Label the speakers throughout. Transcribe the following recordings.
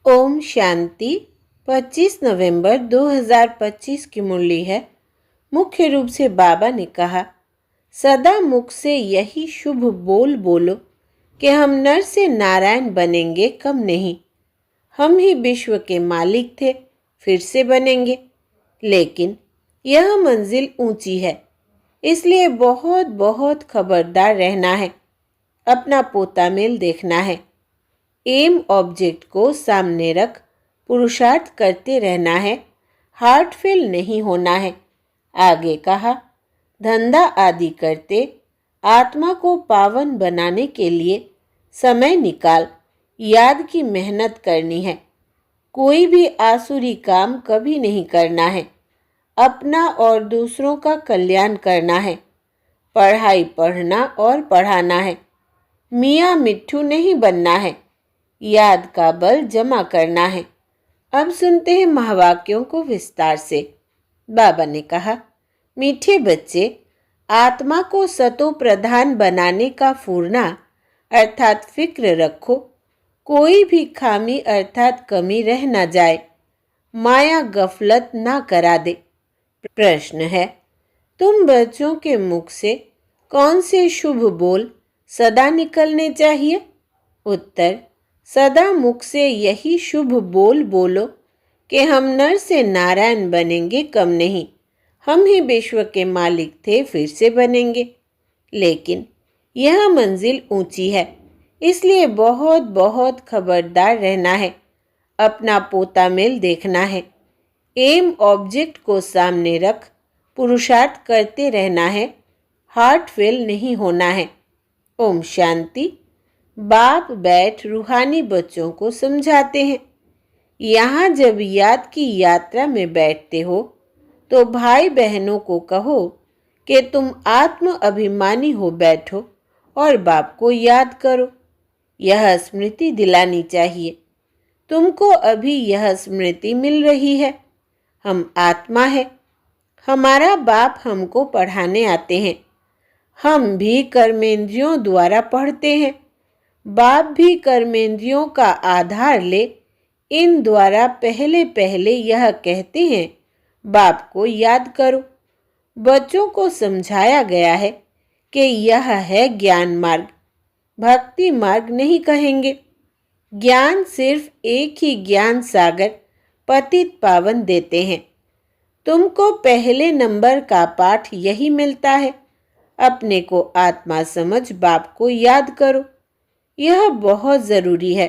Speaker 1: ओम शांति। 25 नवंबर 2025 की मुरली है। मुख्य रूप से बाबा ने कहा, सदा मुख से यही शुभ बोल बोलो कि हम नर से नारायण बनेंगे, कम नहीं। हम ही विश्व के मालिक थे, फिर से बनेंगे। लेकिन यह मंजिल ऊंची है, इसलिए बहुत बहुत खबरदार रहना है। अपना पोता मेल देखना है। एम ऑब्जेक्ट को सामने रख पुरुषार्थ करते रहना है। हार्ट फेल नहीं होना है। आगे कहा, धंधा आदि करते आत्मा को पावन बनाने के लिए समय निकाल याद की मेहनत करनी है। कोई भी आसुरी काम कभी नहीं करना है। अपना और दूसरों का कल्याण करना है। पढ़ाई पढ़ना और पढ़ाना है। मियाँ मिट्ठू नहीं बनना है। याद का बल जमा करना है। अब सुनते हैं महावाक्यों को विस्तार से। बाबा ने कहा, मीठे बच्चे, आत्मा को सतो प्रधान बनाने का फूरना अर्थात फिक्र रखो। कोई भी खामी अर्थात कमी रह ना जाए। माया गफलत ना करा दे। प्रश्न है, तुम बच्चों के मुख से कौन से शुभ बोल सदा निकलने चाहिए? उत्तर, सदा मुख से यही शुभ बोल बोलो कि हम नर से नारायण बनेंगे, कम नहीं। हम ही विश्व के मालिक थे, फिर से बनेंगे। लेकिन यह मंजिल ऊंची है, इसलिए बहुत बहुत खबरदार रहना है। अपना पोता मेल देखना है। एम ऑब्जेक्ट को सामने रख पुरुषार्थ करते रहना है। हार्ट फेल नहीं होना है। ओम शांति। बाप बैठ रूहानी बच्चों को समझाते हैं। यहाँ जब याद की यात्रा में बैठते हो तो भाई बहनों को कहो कि तुम आत्म अभिमानी हो बैठो और बाप को याद करो। यह स्मृति दिलानी चाहिए। तुमको अभी यह स्मृति मिल रही है। हम आत्मा है। हमारा बाप हमको पढ़ाने आते हैं। हम भी कर्मेंद्रियों द्वारा पढ़ते हैं। बाप भी कर्मेंद्रियों का आधार ले इन द्वारा पहले पहले यह कहते हैं, बाप को याद करो। बच्चों को समझाया गया है कि यह है ज्ञान मार्ग, भक्ति मार्ग नहीं कहेंगे। ज्ञान सिर्फ एक ही ज्ञान सागर पतित पावन देते हैं। तुमको पहले नंबर का पाठ यही मिलता है। अपने को आत्मा समझ बाप को याद करो। यह बहुत ज़रूरी है।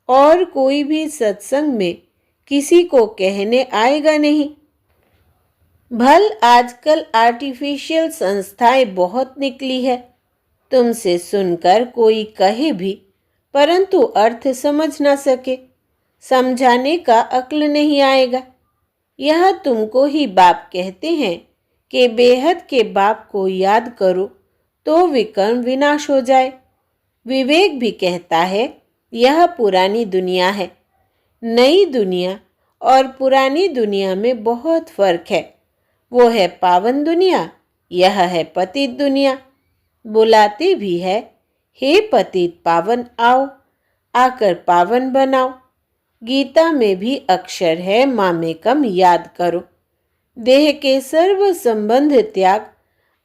Speaker 1: और कोई भी सत्संग में किसी को कहने आएगा नहीं। भल आजकल आर्टिफिशियल संस्थाएं बहुत निकली है। तुमसे सुनकर कोई कहे भी, परंतु अर्थ समझ ना सके। समझाने का अक्ल नहीं आएगा। यह तुमको ही बाप कहते हैं कि बेहद के बाप को याद करो तो विकर्म विनाश हो जाए। विवेक भी कहता है, यह पुरानी दुनिया है। नई दुनिया और पुरानी दुनिया में बहुत फर्क है। वो है पावन दुनिया, यह है पतित दुनिया। बुलाते भी है, हे पतित पावन आओ, आकर पावन बनाओ। गीता में भी अक्षर है, मामेकम याद करो। देह के सर्व संबंध त्याग,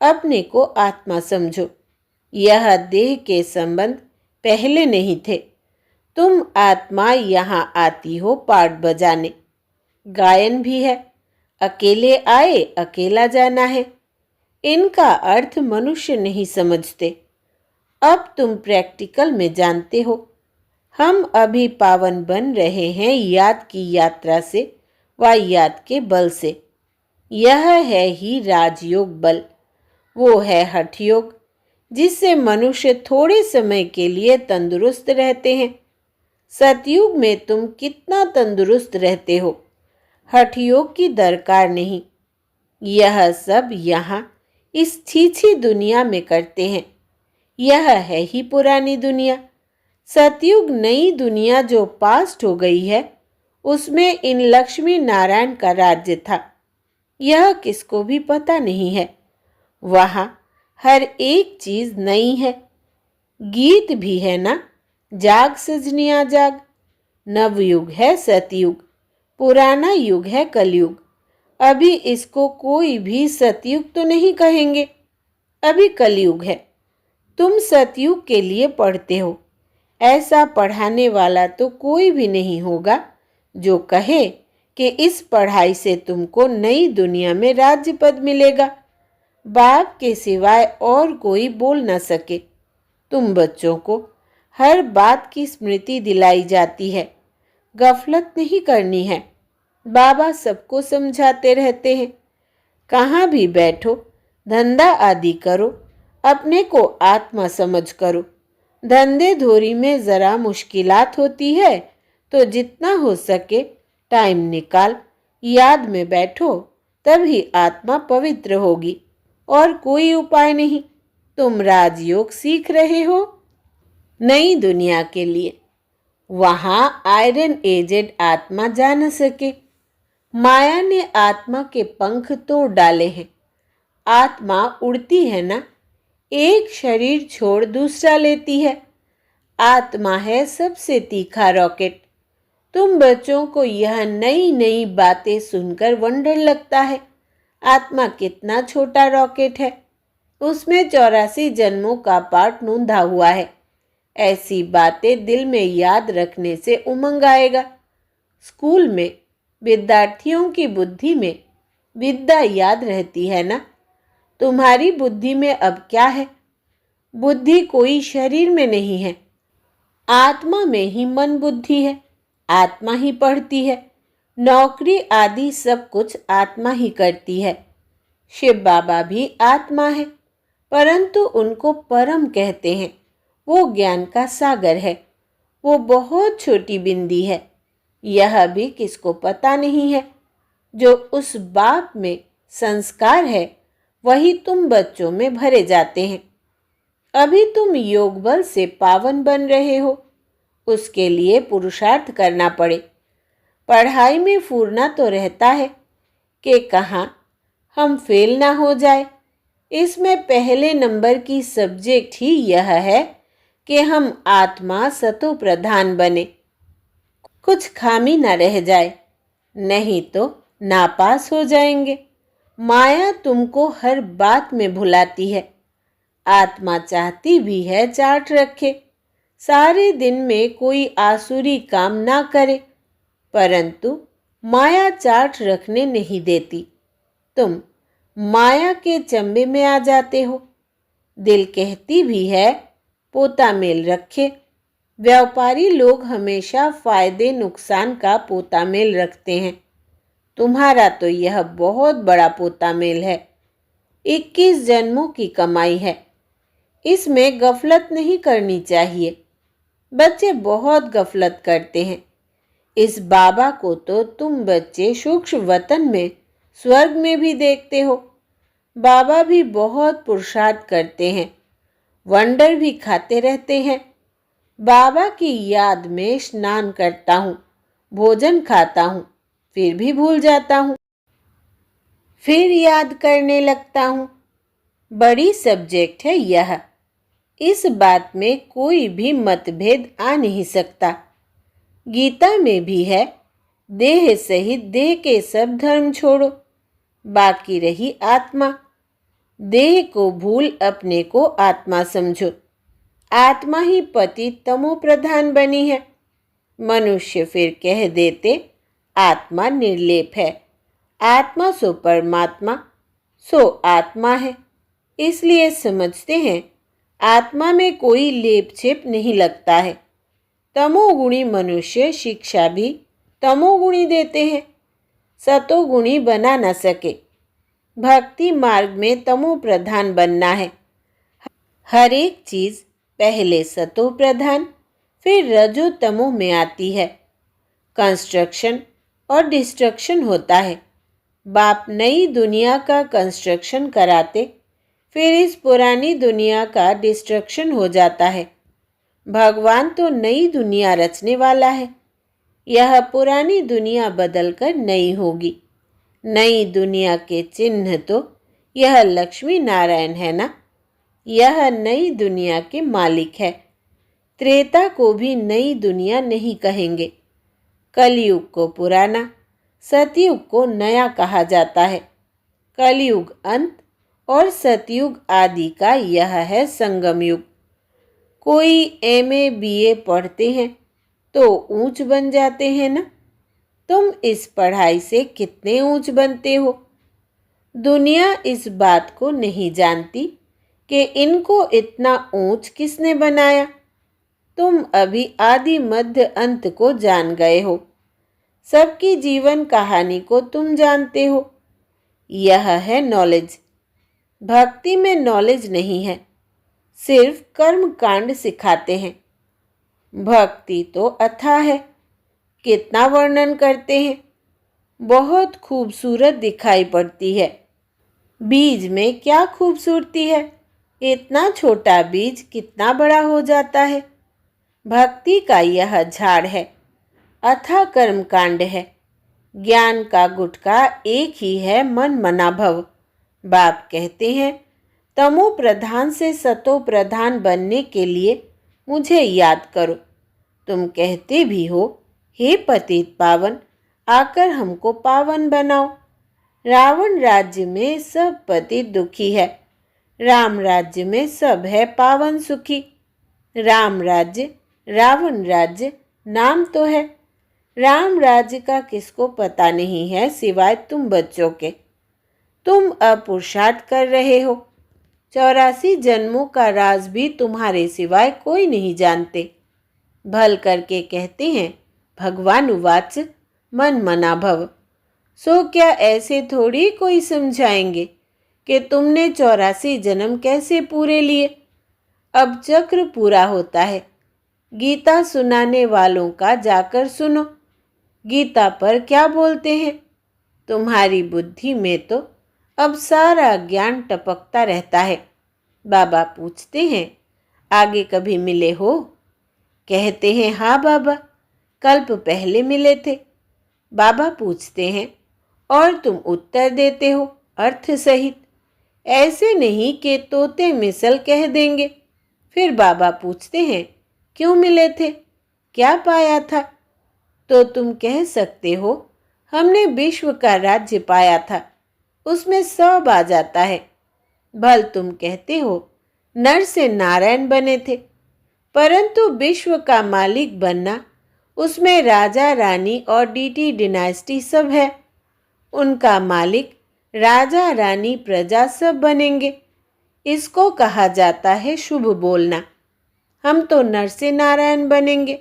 Speaker 1: अपने को आत्मा समझो। यह देह के संबंध पहले नहीं थे। तुम आत्मा यहाँ आती हो पाठ बजाने। गायन भी है, अकेले आए अकेला जाना है। इनका अर्थ मनुष्य नहीं समझते। अब तुम प्रैक्टिकल में जानते हो। हम अभी पावन बन रहे हैं याद की यात्रा से व याद के बल से। यह है ही राजयोग बल। वो है हठ योग, जिससे मनुष्य थोड़े समय के लिए तंदुरुस्त रहते हैं। सतयुग में तुम कितना तंदुरुस्त रहते हो। हठ योग की दरकार नहीं। यह सब यहाँ इस छीछी दुनिया में करते हैं। यह है ही पुरानी दुनिया। सतयुग नई दुनिया जो पास्ट हो गई है, उसमें इन लक्ष्मी नारायण का राज्य था। यह किसको भी पता नहीं है। वहाँ हर एक चीज नई है। गीत भी है ना, जाग सजनिया जाग। नवयुग है सतयुग, पुराना युग है कलयुग। अभी इसको कोई भी सतयुग तो नहीं कहेंगे, अभी कलयुग है। तुम सतयुग के लिए पढ़ते हो, ऐसा पढ़ाने वाला तो कोई भी नहीं होगा जो कहे कि इस पढ़ाई से तुमको नई दुनिया में राज्य पद मिलेगा। बाप के सिवाय और कोई बोल न सके। तुम बच्चों को हर बात की स्मृति दिलाई जाती है, गफलत नहीं करनी है। बाबा सबको समझाते रहते हैं। कहाँ भी बैठो, धंधा आदि करो, अपने को आत्मा समझ करो। धंधे धोरी में ज़रा मुश्किलात होती है तो जितना हो सके टाइम निकाल याद में बैठो, तभी आत्मा पवित्र होगी। और कोई उपाय नहीं। तुम राजयोग सीख रहे हो नई दुनिया के लिए। वहां आयरन एजेड आत्मा जा न सके। माया ने आत्मा के पंख तोड़ डाले हैं। आत्मा उड़ती है ना, एक शरीर छोड़ दूसरा लेती है। आत्मा है सबसे तीखा रॉकेट। तुम बच्चों को यह नई नई बातें सुनकर वंडर लगता है। आत्मा कितना छोटा रॉकेट है, उसमें 84 जन्मों का पाठ नोंधा हुआ है। ऐसी बातें दिल में याद रखने से उमंग आएगा। स्कूल में विद्यार्थियों की बुद्धि में विद्या याद रहती है ना। तुम्हारी बुद्धि में अब क्या है? बुद्धि कोई शरीर में नहीं है, आत्मा में ही मन बुद्धि है। आत्मा ही पढ़ती है, नौकरी आदि सब कुछ आत्मा ही करती है। शिव बाबा भी आत्मा है, परंतु उनको परम कहते हैं। वो ज्ञान का सागर है, वो बहुत छोटी बिंदी है। यह भी किसको पता नहीं है। जो उस बाप में संस्कार है वही तुम बच्चों में भरे जाते हैं। अभी तुम योग बल से पावन बन रहे हो, उसके लिए पुरुषार्थ करना पड़े। पढ़ाई में फूरना तो रहता है कि कहाँ हम फेल ना हो जाए। इसमें पहले नंबर की सब्जेक्ट ही यह है कि हम आत्मा सतो प्रधान बने, कुछ खामी ना रह जाए, नहीं तो नापास हो जाएंगे। माया तुमको हर बात में भुलाती है। आत्मा चाहती भी है चार्ट रखे, सारे दिन में कोई आसुरी काम ना करे, परंतु माया चार्ट रखने नहीं देती। तुम माया के चंबे में आ जाते हो। दिल कहती भी है पोता मेल रखे। व्यापारी लोग हमेशा फायदे नुकसान का पोता मेल रखते हैं। तुम्हारा तो यह बहुत बड़ा पोता मेल है, 21 जन्मों की कमाई है। इसमें गफलत नहीं करनी चाहिए। बच्चे बहुत गफलत करते हैं। इस बाबा को तो तुम बच्चे सूक्ष्म वतन में स्वर्ग में भी देखते हो। बाबा भी बहुत पुरुषार्थ करते हैं, वंडर भी खाते रहते हैं। बाबा की याद में स्नान करता हूँ, भोजन खाता हूँ, फिर भी भूल जाता हूँ, फिर याद करने लगता हूँ। बड़ी सब्जेक्ट है यह। इस बात में कोई भी मतभेद आ नहीं सकता। गीता में भी है, देह सहित देह के सब धर्म छोड़ो, बाकी रही आत्मा। देह को भूल अपने को आत्मा समझो। आत्मा ही पति तमो प्रधान बनी है। मनुष्य फिर कह देते आत्मा निर्लेप है। आत्मा सो परमात्मा, सो आत्मा है। इसलिए समझते हैं आत्मा में कोई लेप छेप नहीं लगता है। तमोगुणी मनुष्य शिक्षा भी तमोगुणी देते हैं, सतोगुणी बना न सके। भक्ति मार्ग में तमो प्रधान बनना है। हर एक चीज पहले सतो प्रधान फिर रजो तमो में आती है। कंस्ट्रक्शन और डिस्ट्रक्शन होता है। बाप नई दुनिया का कंस्ट्रक्शन कराते, फिर इस पुरानी दुनिया का डिस्ट्रक्शन हो जाता है। भगवान तो नई दुनिया रचने वाला है। यह पुरानी दुनिया बदलकर नई होगी। नई दुनिया के चिन्ह तो यह लक्ष्मी नारायण है ना। यह नई दुनिया के मालिक है। त्रेता को भी नई दुनिया नहीं कहेंगे। कलयुग को पुराना, सतयुग को नया कहा जाता है। कलयुग अंत और सतयुग आदि का यह है संगम युग। कोई एमए बीए पढ़ते हैं तो ऊंच बन जाते हैं ना। तुम इस पढ़ाई से कितने ऊंच बनते हो? दुनिया इस बात को नहीं जानती कि इनको इतना ऊंच किसने बनाया। तुम अभी आदि मध्य अंत को जान गए हो। सबकी जीवन कहानी को तुम जानते हो। यह है नॉलेज। भक्ति में नॉलेज नहीं है, सिर्फ कर्म कांड सिखाते हैं। भक्ति तो अथाह है, कितना वर्णन करते हैं। बहुत खूबसूरत दिखाई पड़ती है। बीज में क्या खूबसूरती है, इतना छोटा बीज कितना बड़ा हो जाता है। भक्ति का यह झाड़ है, अथाह कर्म कांड है। ज्ञान का गुटका एक ही है, मन मना भव। बाप कहते हैं, तमो प्रधान से सतो प्रधान बनने के लिए मुझे याद करो। तुम कहते भी हो, हे पतित पावन, आकर हमको पावन बनाओ। रावण राज्य में सब पतित दुखी है, राम राज्य में सब है पावन सुखी। राम राज्य, रावण राज्य नाम तो है। राम राज्य का किसको पता नहीं है सिवाय तुम बच्चों के। तुम अपुरुषार्थ कर रहे हो। 84 जन्मों का राज भी तुम्हारे सिवाय कोई नहीं जानते। भल करके कहते हैं, भगवान उवाच मन मना भव। सो क्या ऐसे थोड़ी कोई समझाएंगे कि तुमने 84 जन्म कैसे पूरे लिए। अब चक्र पूरा होता है। गीता सुनाने वालों का जाकर सुनो। गीता पर क्या बोलते हैं? तुम्हारी बुद्धि में तो अब सारा ज्ञान टपकता रहता है। बाबा पूछते हैं, आगे कभी मिले हो? कहते हैं, हाँ बाबा, कल्प पहले मिले थे। बाबा पूछते हैं, और तुम उत्तर देते हो अर्थ सहित। ऐसे नहीं कि तोते मिसल कह देंगे। फिर बाबा पूछते हैं, क्यों मिले थे, क्या पाया था? तो तुम कह सकते हो, हमने विश्व का राज्य पाया था, उसमें सब आ जाता है। भल तुम कहते हो, नर से नारायण बने थे, परंतु विश्व का मालिक बनना, उसमें राजा रानी और डीटी डिनास्टी सब है। उनका मालिक राजा रानी प्रजा सब बनेंगे। इसको कहा जाता है शुभ बोलना। हम तो नर से नारायण बनेंगे,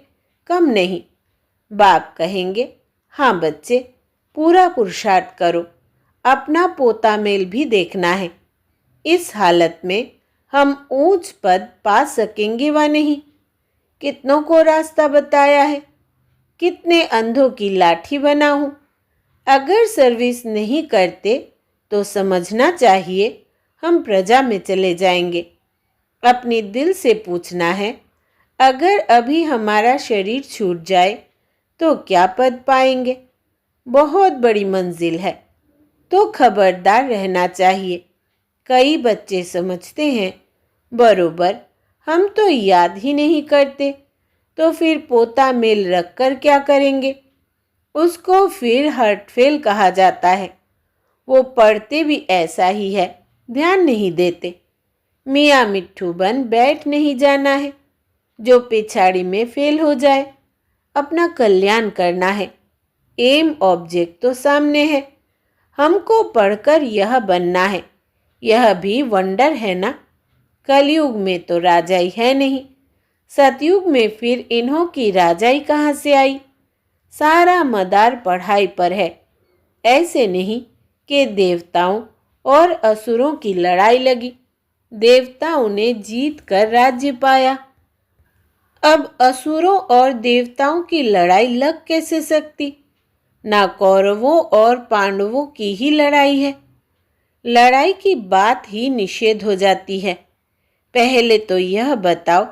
Speaker 1: कम नहीं। बाप कहेंगे, हाँ बच्चे, पूरा पुरुषार्थ करो, अपना पोता मेल भी देखना है। इस हालत में हम ऊंच पद पा सकेंगे व नहीं। कितनों को रास्ता बताया है, कितने अंधों की लाठी बना हूं। अगर सर्विस नहीं करते तो समझना चाहिए हम प्रजा में चले जाएंगे। अपने दिल से पूछना है, अगर अभी हमारा शरीर छूट जाए तो क्या पद पाएंगे? बहुत बड़ी मंजिल है, तो खबरदार रहना चाहिए। कई बच्चे समझते हैं, बरोबर हम तो याद ही नहीं करते, तो फिर पोता मेल रखकर क्या करेंगे? उसको फिर हर्टफेल कहा जाता है। वो पढ़ते भी ऐसा ही है, ध्यान नहीं देते। मियाँ मिट्ठू बन बैठ नहीं जाना है, जो पिछाड़ी में फेल हो जाए। अपना कल्याण करना है, एम ऑब्जेक्ट तो सामने है। हमको पढ़कर यह बनना है, यह भी वंडर है ना। कलयुग में तो राजाई है नहीं, सतयुग में फिर इन्हों की राजाई कहाँ से आई? सारा मदार पढ़ाई पर है। ऐसे नहीं कि देवताओं और असुरों की लड़ाई लगी, देवताओं ने जीत कर राज्य पाया। अब असुरों और देवताओं की लड़ाई लग कैसे सकती? ना कौरवों और पांडवों की ही लड़ाई है। लड़ाई की बात ही निषेध हो जाती है। पहले तो यह बताओ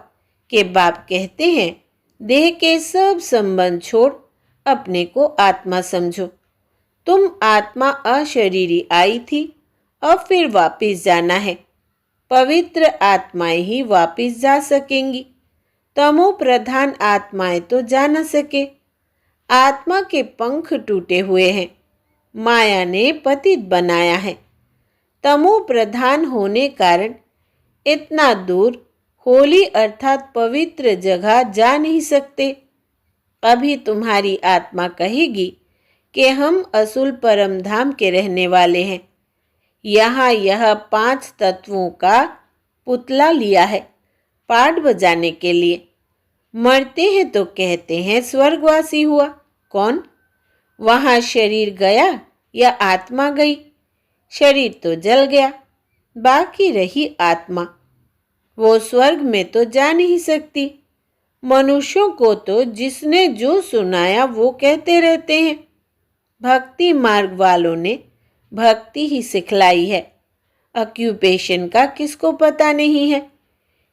Speaker 1: कि बाप कहते हैं, देह के सब संबंध छोड़ अपने को आत्मा समझो। तुम आत्मा अशरीरी आई थी, अब फिर वापिस जाना है। पवित्र आत्माएं ही वापिस जा सकेंगी, तमो प्रधान आत्माएं तो जा न सके। आत्मा के पंख टूटे हुए हैं। माया ने पतित बनाया है। तमो प्रधान होने कारण इतना दूर होली अर्थात पवित्र जगह जा नहीं सकते। अभी तुम्हारी आत्मा कहेगी कि हम असुल परम धाम के रहने वाले हैं। यहाँ यह 5 तत्वों का पुतला लिया है पाठ बजाने के लिए। मरते हैं तो कहते हैं स्वर्गवासी हुआ। कौन? वहाँ शरीर गया या आत्मा गई? शरीर तो जल गया, बाकी रही आत्मा। वो स्वर्ग में तो जा नहीं सकती। मनुष्यों को तो जिसने जो सुनाया वो कहते रहते हैं। भक्ति मार्ग वालों ने भक्ति ही सिखलाई है। ऑक्यूपेशन का किसको पता नहीं है।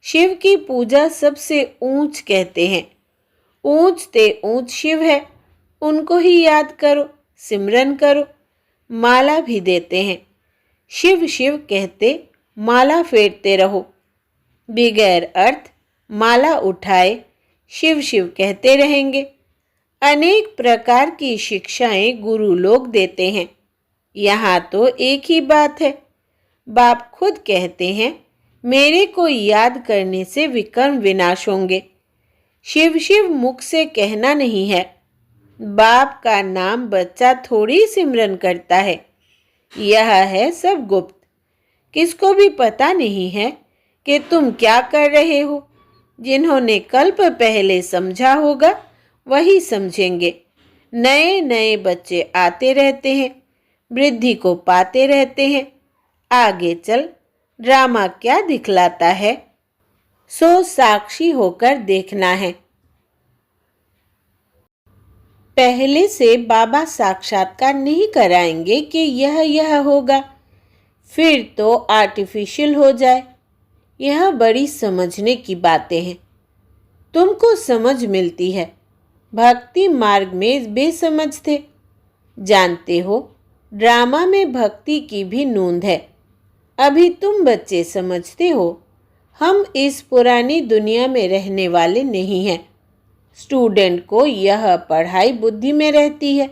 Speaker 1: शिव की पूजा सबसे ऊंच कहते हैं। ऊंच ते ऊंच शिव है, उनको ही याद करो, सिमरन करो। माला भी देते हैं। शिव शिव कहते माला फेरते रहो। बिगैर अर्थ माला उठाए शिव शिव कहते रहेंगे। अनेक प्रकार की शिक्षाएं गुरु लोग देते हैं। यहाँ तो एक ही बात है। बाप खुद कहते हैं मेरे को याद करने से विकर्म विनाश होंगे। शिव शिव मुख से कहना नहीं है। बाप का नाम बच्चा थोड़ी सिमरन करता है। यह है सब गुप्त। किसको भी पता नहीं है कि तुम क्या कर रहे हो। जिन्होंने कल्प पहले समझा होगा वही समझेंगे। नए नए बच्चे आते रहते हैं, वृद्धि को पाते रहते हैं। आगे चल ड्रामा क्या दिखलाता है, सो साक्षी होकर देखना है। पहले से बाबा साक्षात्कार नहीं कराएंगे कि यह होगा, फिर तो आर्टिफिशियल हो जाए। यह बड़ी समझने की बातें हैं। तुमको समझ मिलती है, भक्ति मार्ग में बेसमझ थे। जानते हो ड्रामा में भक्ति की भी नूंद है। अभी तुम बच्चे समझते हो हम इस पुरानी दुनिया में रहने वाले नहीं हैं। स्टूडेंट को यह पढ़ाई बुद्धि में रहती है।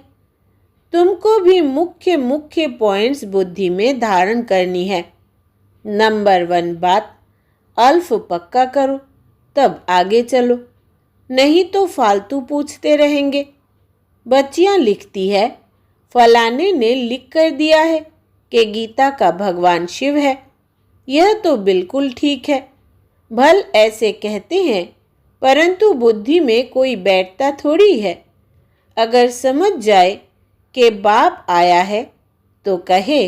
Speaker 1: तुमको भी मुख्य मुख्य पॉइंट्स बुद्धि में धारण करनी है। नंबर 1 बात, अल्फ पक्का करो तब आगे चलो, नहीं तो फालतू पूछते रहेंगे। बच्चियां लिखती है फलाने ने लिख कर दिया है कि गीता का भगवान शिव है। यह तो बिल्कुल ठीक है। भल ऐसे कहते हैं, परंतु बुद्धि में कोई बैठता थोड़ी है। अगर समझ जाए कि बाप आया है तो कहे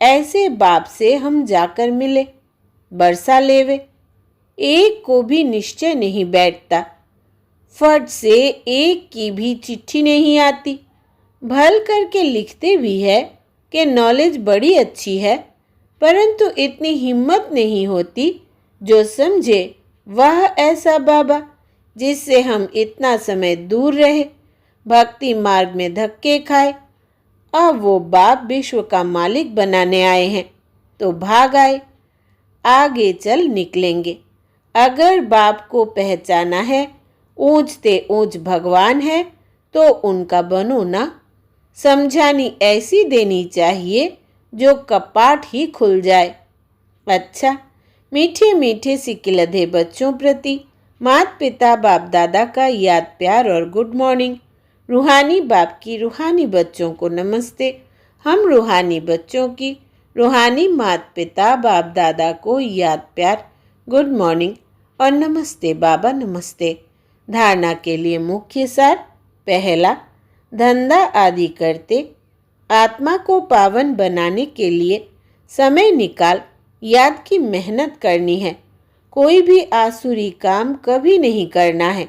Speaker 1: ऐसे बाप से हम जाकर मिले, बरसा लेवे। एक को भी निश्चय नहीं बैठता। फट से एक की भी चिट्ठी नहीं आती। भल करके लिखते भी है कि नॉलेज बड़ी अच्छी है, परंतु इतनी हिम्मत नहीं होती जो समझे वह ऐसा बाबा जिससे हम इतना समय दूर रहे, भक्ति मार्ग में धक्के खाए। अब वो बाप विश्व का मालिक बनाने आए हैं तो भाग आए। आगे चल निकलेंगे। अगर बाप को पहचाना है, ऊंचते ऊंच भगवान है, तो उनका बनो ना। समझानी ऐसी देनी चाहिए जो कपाट ही खुल जाए। अच्छा, मीठे मीठे सिकिलधे बच्चों प्रति माता पिता बाप दादा का याद प्यार और गुड मॉर्निंग। रूहानी बाप की रूहानी बच्चों को नमस्ते। हम रूहानी बच्चों की रूहानी माता पिता बाप दादा को याद प्यार, गुड मॉर्निंग और नमस्ते बाबा नमस्ते। धारणा के लिए मुख्य सार। पहला, धंधा आदि करते आत्मा को पावन बनाने के लिए समय निकाल याद की मेहनत करनी है। कोई भी आसुरी काम कभी नहीं करना है।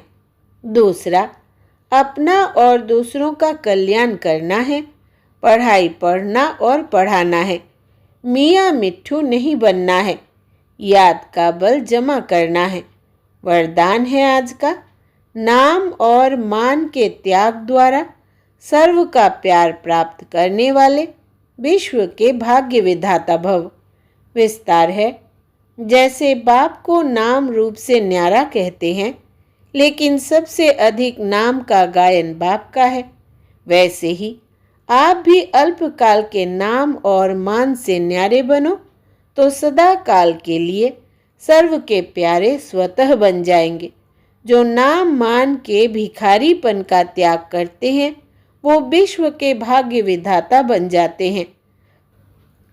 Speaker 1: दूसरा, अपना और दूसरों का कल्याण करना है। पढ़ाई पढ़ना और पढ़ाना है। मियाँ मिट्ठू नहीं बनना है। याद का बल जमा करना है। वरदान है आज का, नाम और मान के त्याग द्वारा सर्व का प्यार प्राप्त करने वाले विश्व के भाग्य विधाता भव। विस्तार है, जैसे बाप को नाम रूप से न्यारा कहते हैं, लेकिन सबसे अधिक नाम का गायन बाप का है। वैसे ही आप भी अल्पकाल के नाम और मान से न्यारे बनो तो सदा काल के लिए सर्व के प्यारे स्वतः बन जाएंगे। जो नाम मान के भिखारीपन का त्याग करते हैं वो विश्व के भाग्य विधाता बन जाते हैं।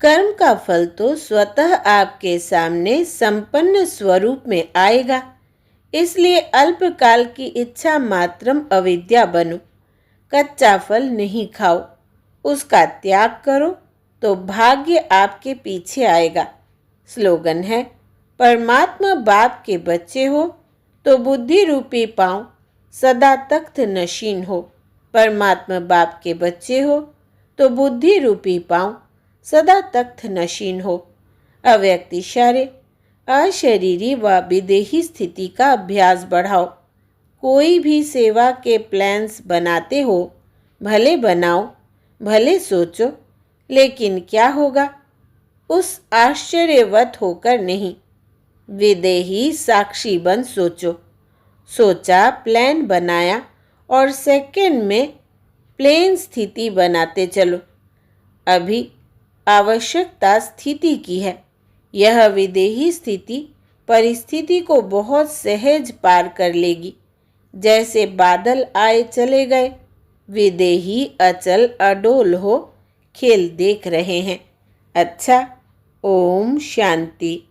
Speaker 1: कर्म का फल तो स्वतः आपके सामने संपन्न स्वरूप में आएगा। इसलिए अल्पकाल की इच्छा मात्रम अविद्या बनो। कच्चा फल नहीं खाओ, उसका त्याग करो तो भाग्य आपके पीछे आएगा। स्लोगन है, परमात्मा बाप के बच्चे हो तो बुद्धि रूपी पांव सदा तख्त नशीन हो। परमात्मा बाप के बच्चे हो तो बुद्धि रूपी पांव सदा तख्त नशीन हो। अव्यक्त इशारे अशरीरी व विदेही स्थिति का अभ्यास बढ़ाओ। कोई भी सेवा के प्लान्स बनाते हो, भले बनाओ, भले सोचो, लेकिन क्या होगा उस आश्चर्यवत होकर नहीं। विदेही साक्षी बन सोचो। सोचा, प्लान बनाया और सेकंड में प्लेन स्थिति बनाते चलो। अभी आवश्यकता स्थिति की है। यह विदेही स्थिति परिस्थिति को बहुत सहज पार कर लेगी। जैसे बादल आए चले गए, विदेही अचल अडोल हो खेल देख रहे हैं। अच्छा, ओम शांति।